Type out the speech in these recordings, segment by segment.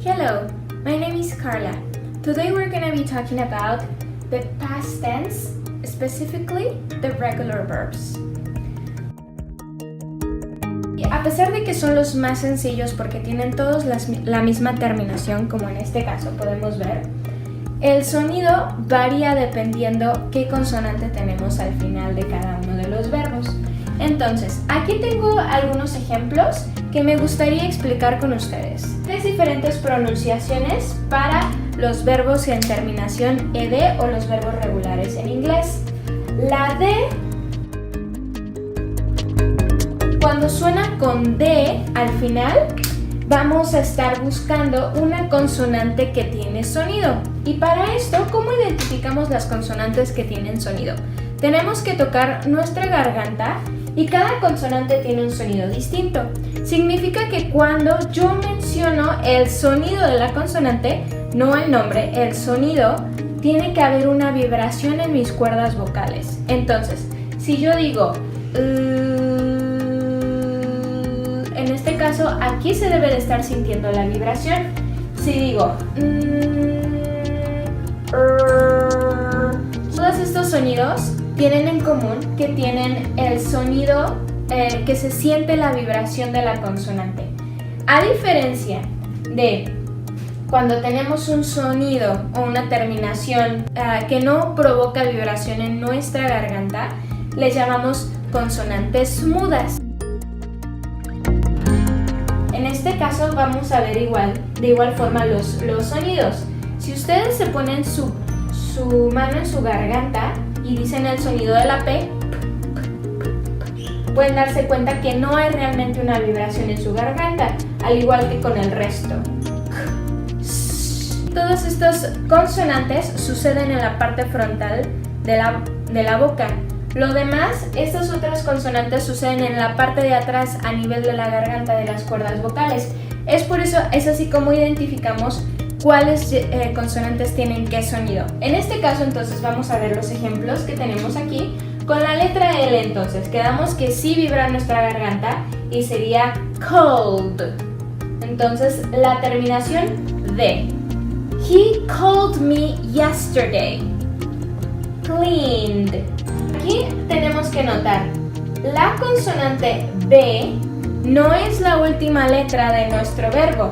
Hello, my name is Carla. Today we're going to be talking about the past tense, specifically the regular verbs. A pesar de que son los más sencillos porque tienen todos la misma terminación, como en este caso podemos ver, el sonido varía dependiendo qué consonante tenemos al final de cada uno de los verbos. Entonces, aquí tengo algunos ejemplos que me gustaría explicar con ustedes. Tres diferentes pronunciaciones para los verbos en terminación ed o los verbos regulares en inglés. La D, cuando suena con D al final, vamos a estar buscando una consonante que tiene sonido. Y para esto, ¿cómo identificamos las consonantes que tienen sonido? Tenemos que tocar nuestra garganta y cada consonante tiene un sonido distinto. Significa que cuando yo menciono el sonido de la consonante, no el nombre, el sonido, tiene que haber una vibración en mis cuerdas vocales. Entonces, si yo digo en este caso, aquí se debe de estar sintiendo la vibración. Si digo todos estos sonidos tienen en común que tienen el sonido que se siente la vibración de la consonante. A diferencia de cuando tenemos un sonido o una terminación que no provoca vibración en nuestra garganta, les llamamos consonantes mudas. En este caso vamos a ver de igual forma los sonidos. Si ustedes se ponen su mano en su garganta y dicen el sonido de la P, pueden darse cuenta que no hay realmente una vibración en su garganta, al igual que con el resto. Todos estos consonantes suceden en la parte frontal de la boca. Lo demás, estas otras consonantes suceden en la parte de atrás a nivel de la garganta de las cuerdas vocales. Es por eso, es así como identificamos cuáles consonantes tienen qué sonido. En este caso, entonces, vamos a ver los ejemplos que tenemos aquí. Con la letra L, entonces, quedamos que sí vibra nuestra garganta y sería cold. Entonces, la terminación de. He called me yesterday. Cleaned. Aquí tenemos que notar, la consonante B no es la última letra de nuestro verbo.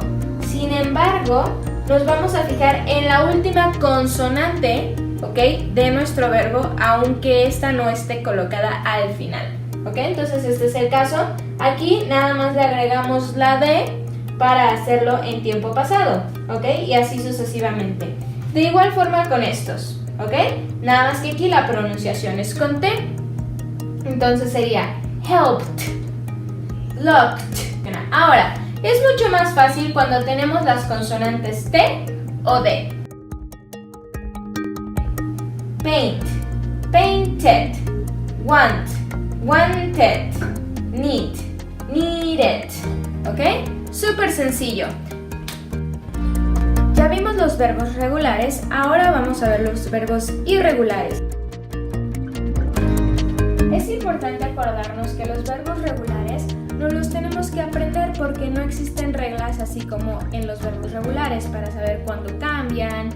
Sin embargo, nos vamos a fijar en la última consonante, ¿ok?, de nuestro verbo, aunque esta no esté colocada al final. ¿Ok? Entonces este es el caso. Aquí nada más le agregamos la D para hacerlo en tiempo pasado, ¿ok? Y así sucesivamente. De igual forma con estos. ¿Ok? Nada más que aquí la pronunciación es con T. Entonces sería helped, looked. Ahora, es mucho más fácil cuando tenemos las consonantes T o D. Paint, painted, want, wanted, need, needed. ¿Ok? Súper sencillo. Ya vimos los verbos regulares, ahora vamos a ver los verbos irregulares. Es importante acordarnos que los verbos regulares no los tenemos que aprender porque no existen reglas así como en los verbos regulares para saber cuándo cambian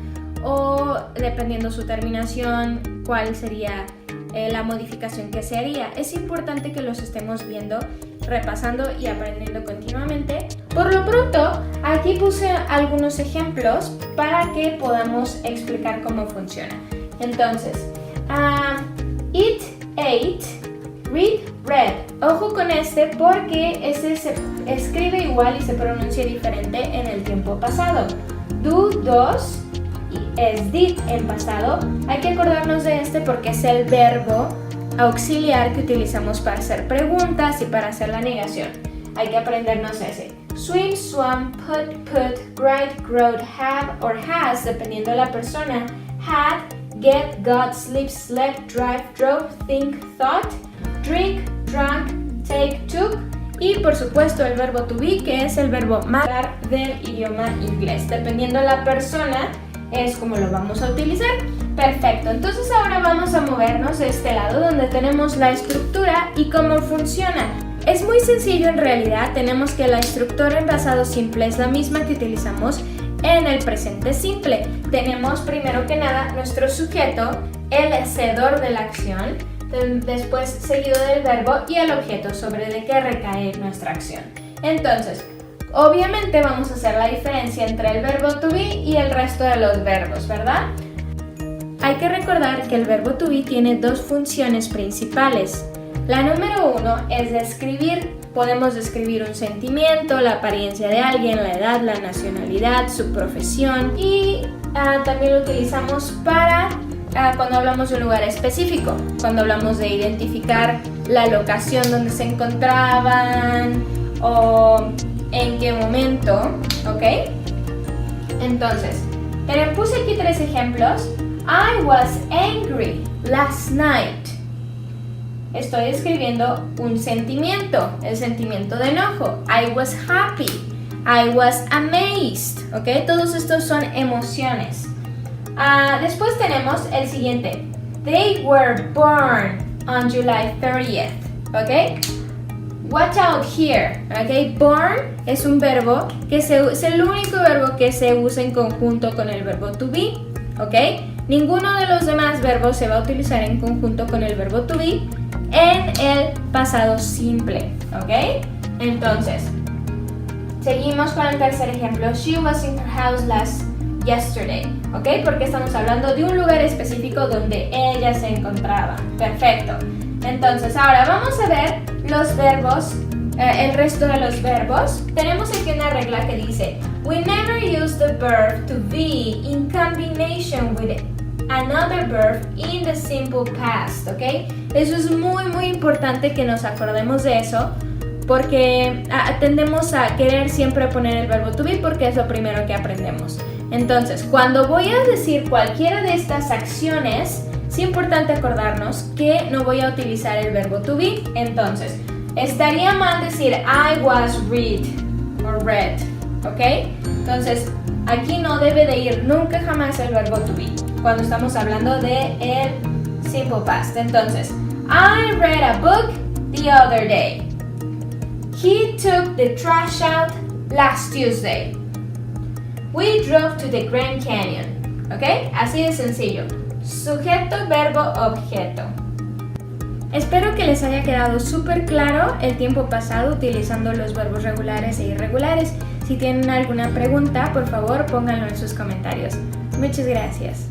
o, dependiendo su terminación, cuál sería la modificación que se haría. Es importante que los estemos viendo, repasando y aprendiendo continuamente. Por lo pronto, aquí puse algunos ejemplos para que podamos explicar cómo funciona. Entonces, eat, ate, read, read. Ojo con este porque este se escribe igual y se pronuncia diferente en el tiempo pasado. Do, does, es did en pasado. Hay que acordarnos de este porque es el verbo auxiliar que utilizamos para hacer preguntas y para hacer la negación. Hay que aprendernos ese. Swim, swam, put, write, wrote, have or has, dependiendo de la persona. Had, get, got, sleep, slept, drive, drove, think, thought, drink, drank, take, took. Y por supuesto el verbo to be, que es el verbo más del idioma inglés. Dependiendo de la persona, es como lo vamos a utilizar. Perfecto, entonces ahora vamos a movernos de este lado donde tenemos la estructura y cómo funciona. Es muy sencillo en realidad, tenemos que la estructura en pasado simple es la misma que utilizamos en el presente simple. Tenemos primero que nada nuestro sujeto, el hacedor de la acción, después seguido del verbo y el objeto sobre el que recae nuestra acción. Entonces, obviamente vamos a hacer la diferencia entre el verbo to be y el resto de los verbos, ¿verdad? Hay que recordar que el verbo to be tiene dos funciones principales. La número uno es describir. Podemos describir un sentimiento, la apariencia de alguien, la edad, la nacionalidad, su profesión y también lo utilizamos para cuando hablamos de un lugar específico, cuando hablamos de identificar la locación donde se encontraban o en qué momento, ¿ok? Entonces, puse aquí 3 ejemplos. I was angry last night. Estoy describiendo un sentimiento, el sentimiento de enojo. I was happy. I was amazed. ¿Ok? Todos estos son emociones. Después tenemos el siguiente. They were born on July 30th. ¿Ok? Watch out here. ¿Ok? Born es un verbo que es el único verbo que se usa en conjunto con el verbo to be. ¿Ok? Ninguno de los demás verbos se va a utilizar en conjunto con el verbo to be en el pasado simple, ¿ok? Entonces, seguimos con el tercer ejemplo. She was in her house yesterday, ¿ok? Porque estamos hablando de un lugar específico donde ella se encontraba. Perfecto. Entonces, ahora vamos a ver los verbos, el resto de los verbos. Tenemos aquí una regla que dice we never use the verb to be in combination with another verb in the simple past, ¿ok? Eso es muy importante que nos acordemos de eso porque tendemos a querer siempre poner el verbo to be porque es lo primero que aprendemos. Entonces, cuando voy a decir cualquiera de estas acciones, es importante acordarnos que no voy a utilizar el verbo to be. Entonces, estaría mal decir I was read o read, ¿ok? Entonces, aquí no debe de ir nunca jamás el verbo to be cuando estamos hablando de el simple past. Entonces, I read a book the other day. He took the trash out last Tuesday. We drove to the Grand Canyon. ¿Ok? Así de sencillo. Sujeto, verbo, objeto. Espero que les haya quedado súper claro el tiempo pasado utilizando los verbos regulares e irregulares. Si tienen alguna pregunta, por favor pónganlo en sus comentarios. Muchas gracias.